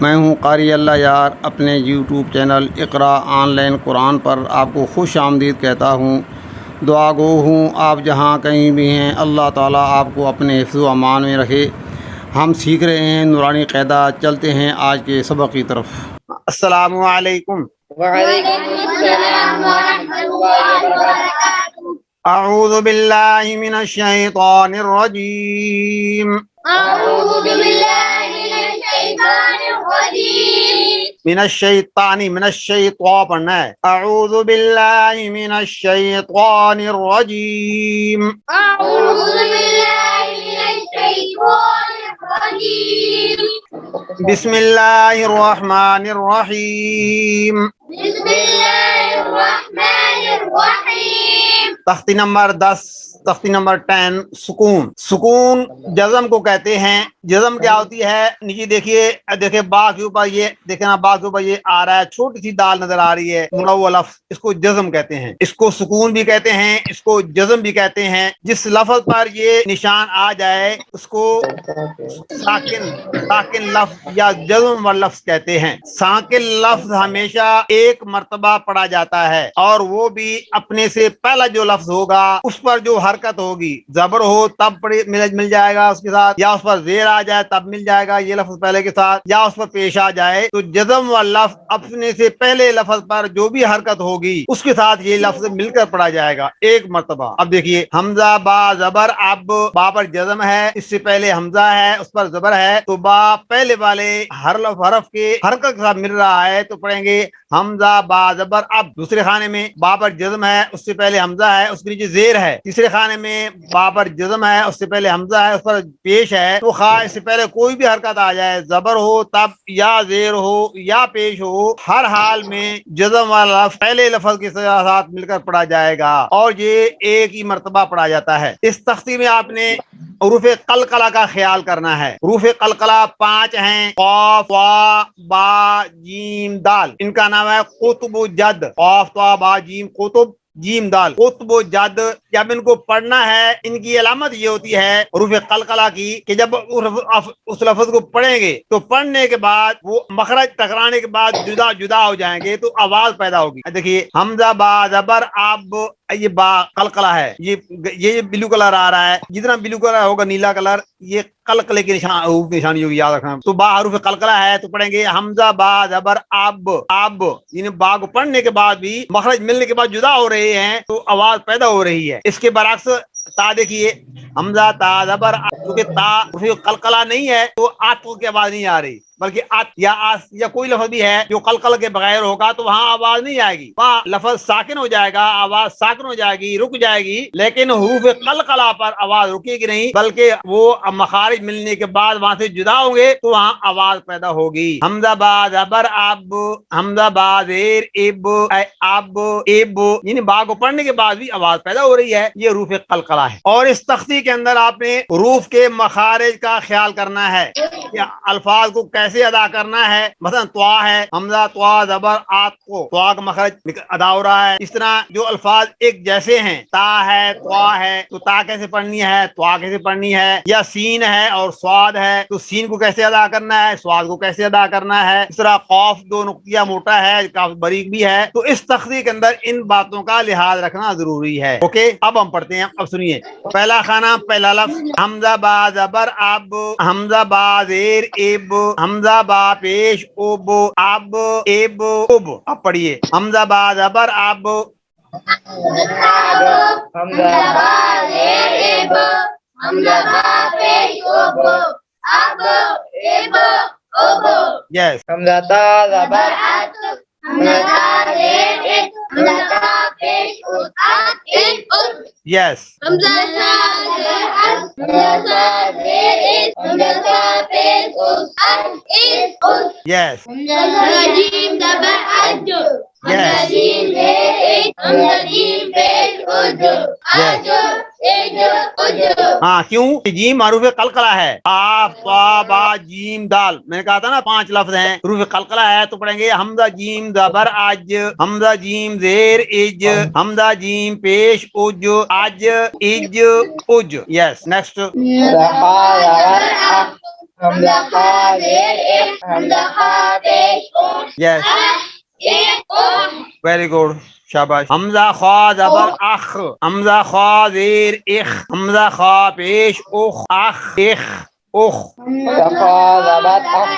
میں ہوں قاری اللہ یار، اپنے YouTube channel Iqra online Quran پر آپ کو خوش آمدید کہتا ہوں۔ دعا گو ہوں آپ جہاں کہیں بھی ہیں، اللہ تعالیٰ آپ کو اپنے حفظ و امان میں رکھے۔ ہم سیکھ رہے ہیں نورانی قاعدہ، چلتے ہیں آج کے سبق کی طرف۔ السلام علیکم۔ وعلیکم السلام ورحمۃ اللہ وبرکاتہ۔ اعوذ باللہ من الشیطان الرجیم۔ اعوذ باللہ من الشیطان الرجیم۔ من الشیطان پڑھنا ہے۔ اعوذ باللہ من الشیطان الرجیم۔ اعوذ باللہ من الشیطان الرجیم۔ بسم اللہ الرحمن الرحیم۔ بسم اللہ الرحمن الرحیم۔ تختی نمبر 10، تختی نمبر 10، سکون۔ سکون جزم کو کہتے ہیں۔ جزم کیا ہوتی ہے؟ نیچے دیکھیے با کے اوپر یہ دیکھنا، با کے اوپر یہ آ رہا ہے، چھوٹی سی دال نظر آ رہی ہے، منوع لفظ، اس کو جزم کہتے ہیں۔ اس کو سکون بھی کہتے ہیں، اس کو جزم بھی کہتے ہیں۔ جس لفظ پر یہ نشان آ جائے اس کو ساکن لفظ یا جزم و لفظ کہتے ہیں۔ ساکن لفظ ہمیشہ ایک مرتبہ پڑھا جاتا ہے، اور وہ بھی اپنے سے پہلا جو لفظ ہوگا اس پر جو حرکت ہوگی، زبر ہو تب مل جائے گا اس کے ساتھ، یا اس پر زیر آ جائے تب مل جائے گا یہ لفظ پہلے کے ساتھ، یا اس پر پیش آ جائے تو جزم و لفظ اپنے سے پہلے لفظ پر جو بھی حرکت ہوگی اس کے ساتھ یہ لفظ مل کر پڑھا جائے گا ایک مرتبہ۔ اب دیکھیے حمزہ با زبر، اب با پر جزم ہے، اس سے پہلے حمزہ ہے، اس پر زبر ہے، تو با پہلے والے حرف کے حرکت کے ساتھ مل رہا ہے تو پڑھیں گے حمزہ با زبر اب۔ دوسرے خانے میں با پر جزم ہے، اس سے پہلے حمزہ ہے، اس کے نیچے زیر ہے۔ تیسرے خانے میں با پر جزم ہے، اس سے پہلے حمزہ ہے، اس پر پیش ہے، تو خواہ اس سے پہلے کوئی بھی حرکت آ جائے، زبر ہو تب یا زیر ہو یا پیش ہو، ہر حال میں جزم والا لفظ پہلے لفظ کے ساتھ مل کر پڑھا جائے گا، اور یہ ایک ہی مرتبہ پڑھا جاتا ہے۔ اس تختی میں آپ نے حروف قلقلہ کا خیال کرنا ہے۔ حروف قلقلہ 5 ہیں، قاف وا با جیم دال، ان کا نام ہے قطب و جد۔ قاف وا با جیم قطب جیم دال، قطب و جد۔ جب ان کو پڑھنا ہے، ان کی علامت یہ ہوتی ہے حروف قلقلہ کی کہ جب اس لفظ کو پڑھیں گے تو پڑھنے کے بعد وہ مخرج ٹکرانے کے بعد جدا جدا ہو جائیں گے تو آواز پیدا ہوگی۔ دیکھیے حمزہ با زبر اب، یہ با قلقلہ ہے، یہ بلو کلر آ رہا ہے، جتنا بلو کلر ہوگا نیلا کلر، یہ قلقلے کی نشانی ہوگی، یاد رکھنا۔ تو با حروف قلقلہ ہے تو پڑھیں گے حمزہ با زبر اب۔ یعنی با کو پڑھنے کے بعد بھی مخرج ملنے کے بعد جدا ہو رہے ہیں تو آواز پیدا ہو رہی ہے۔ اس کے برعکس تا دیکھیے حمزہ تا زبر، کیونکہ تا حروف قلقلہ نہیں ہے تو آت کی آواز نہیں آ رہی، بلکہ آت یا آس یا کوئی لفظ بھی ہے جو قلقلہ کے بغیر ہوگا تو وہاں آواز نہیں آئے گی، وہاں لفظ ساکن ہو جائے گا، آواز ساکن ہو جائے گی، رک جائے گی، لیکن حروف قلقلہ پر آواز رکے گی نہیں، بلکہ وہ مخارج ملنے کے بعد وہاں سے جدا ہوں گے تو وہاں آواز پیدا ہوگی۔ حمزہ با زبر اب، حمزہ با زیر اب، اب اب، یعنی با کو پڑھنے کے بعد بھی آواز پیدا ہو رہی ہے، یہ حروف قلقلہ ہے۔ اور اس تختی کے اندر آپ نے حروف کے مخارج کا خیال کرنا ہے کہ الفاظ کو کیسے ادا کرنا ہے۔ مثلا طوا ہے، حمزہ طوا زبر آت کو طوا کا مخرج ادا ہو رہا ہے۔ اس طرح جو الفاظ ایک جیسے ہیں، تا ہے طوا ہے تو تا کیسے پڑھنی ہے، طوا کیسے پڑھنی ہے، یا سین ہے اور سواد ہے تو سین کو کیسے ادا کرنا ہے، سواد کو کیسے ادا کرنا ہے۔ اس طرح قاف دو نقطہ موٹا ہے، کاف باریک بھی ہے، تو اس تختی کے اندر ان باتوں کا لحاظ رکھنا ضروری ہے۔ اوکے، اب ہم پڑھتے ہیں۔ اب سنیے پہلا خانہ، پہلا لفظ حمزہ با زبر اب، حمزہ با زیر اب، حمزہ با پیش اب، اب اب اب۔ اب پڑھیے حمزہ با زبر اب، حمزہ با زیر اب، حمزہ با پیش اب، اب اب اب۔ یس۔ حمزہ تا زبر ات، حمزہ تا زیر ات، حمزہ تا پیش ات، ات ات۔ یس۔ حمزہ تا زیر ات، حمزہ تا زیر ات، حمزہ تا پیش ات، ات ات۔ یس۔ حمزہ جیم زبر اج، حمزہ جیم زیر ات، حمزہ جیم پیش اج، اج اج اج۔ ہاں، کیوں؟ جیم حروف قلقلہ ہے، قاف طا با جیم دال، میں نے کہا تھا نا 5 لفظ ہیں، حروف قلقلہ ہے تو پڑھیں گے حمزہ جیم زبر اج، حمزہ جیم زیر اج، حمزہ جیم پیش اج، اج اج اج۔ یس، نیکسٹ۔ حمزہ خا زیر ایک حمزہ خا پیش اخ یس ایک اخ ویری گڈ شاباش. حمزہ خا زبر اخ حمزہ خا زیر اخ حمزہ خا پیش اخ اخ اخ اخ حمزہ خا زبر اخ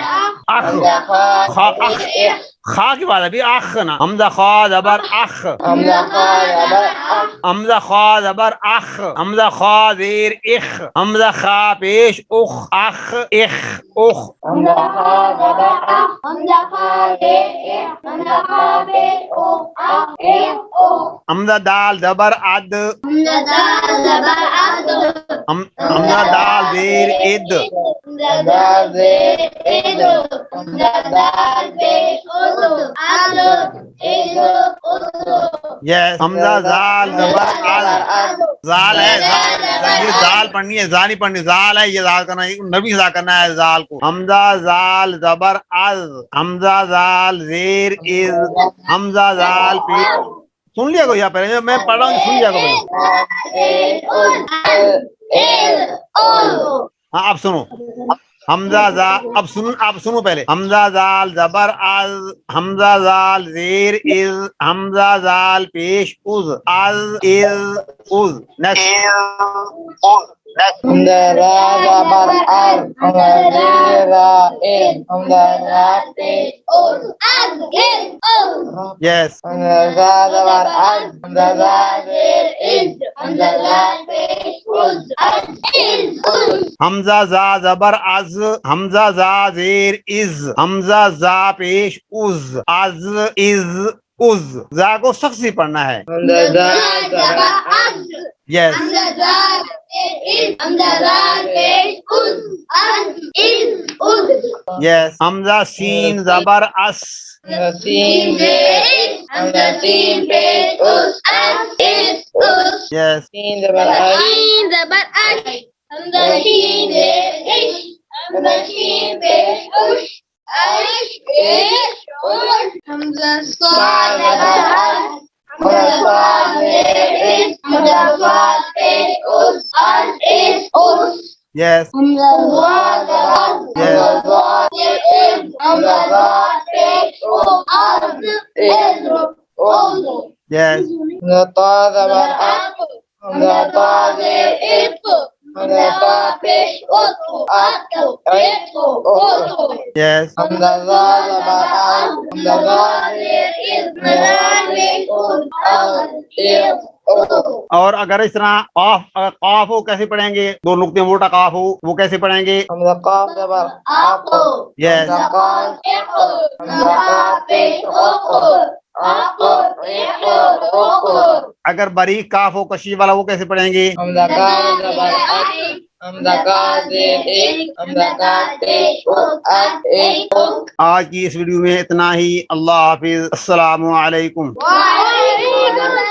اخ حمزہ خا خا اخ زیر اخ خا کی بات ابھی اخ نا. حمزہ خا زبر اخ حمزہ خا زبر اخ حمزہ خا زبر اخ حمزہ خا زیر اخ حمزہ خا پیش اخ اخ اخ اخ حمزہ خا زبر اخ حمزہ خا زیر اخ حمزہ خا پیش اخ اخ ایک اخ حمزہ دال زبر اد حمزہ دال زبر عد حمزہ دال زیر اد حمزہ دال زیر اد حمزہ دال پیش اذ عد اذ یس. حمزہ زال زبر اد زال ہے یہ زال پڑھنی ہے زال نہیں پڑھنی زال ہے یہ زال کرنا ہے نبی ادا کرنا ہے زال کو. حمزہ زال زبر از حمزہ زال زیر از حمزہ زال پی سن لیا کو یہاں پہلے میں پڑھ رہا ہوں سن لیا کو پہلے. ہاں اب سنو حمزہ زال اب سنو پہلے. حمزہ زال زبر از حمزہ زال زیر از حمزہ زال پیش از از از حمزہ را زبر ار حمزہ زیر را اد حمزہ را پیش اذ عد اذ یس. حمزہ زا زبر عد حمزہ زا زیر اذ حمزہ زا پیش اذ عد اذ حمزہ زا زبر از حمزہ زا زیر از حمزہ زا پیش از از زا کو سخت سی پڑھنا ہے. حمزہ زا زبر عد یس حمزہ زا زیر اذ حمزہ زا پیش اذ عد اذ یس. حمزہ سین زبر اس حمزہ سین زیر اذ حمزہ سین پیش اذ عد اذ یس. سین زبر عد سین زبر عد حمزہ سین زیر اذ حمزہ سین پیش اذ عش اذ حمزہ صاد زبر عد حمزہ صاد زیر اذ حمزہ صاد پیش اذ عد اذ یس. حمزہ صاد زبر حمزہ صاد زیر اذ حمزہ صاد پیش اذ عد اذ یس. حمزہ طا زبر عد حمزہ طا زیر اذ حمزہ طا پیش اذ عد یس. حمزہ ذا زبر عد حمزہ ذا زیر اذ حمزہ پیش اذ عد اور اگر اس طرح قاف ہو کیسے پڑھیں گے؟ دو نقطے موٹا قاف ہو وہ کیسے پڑھیں گے؟ حمزہ قاف زبر اق یس. حمزہ قاف اق حمزہ قاف پیش اق اق اگر باریک کاف ہو کشی والا وہ کیسے پڑھیں گے؟ حمزہ قاف زبر اق حمزہ قاف زیر اق حمزہ قاف پیش اق آج کی اس ویڈیو میں اتنا ہی. اللہ حافظ. السلام علیکم. وعلیکم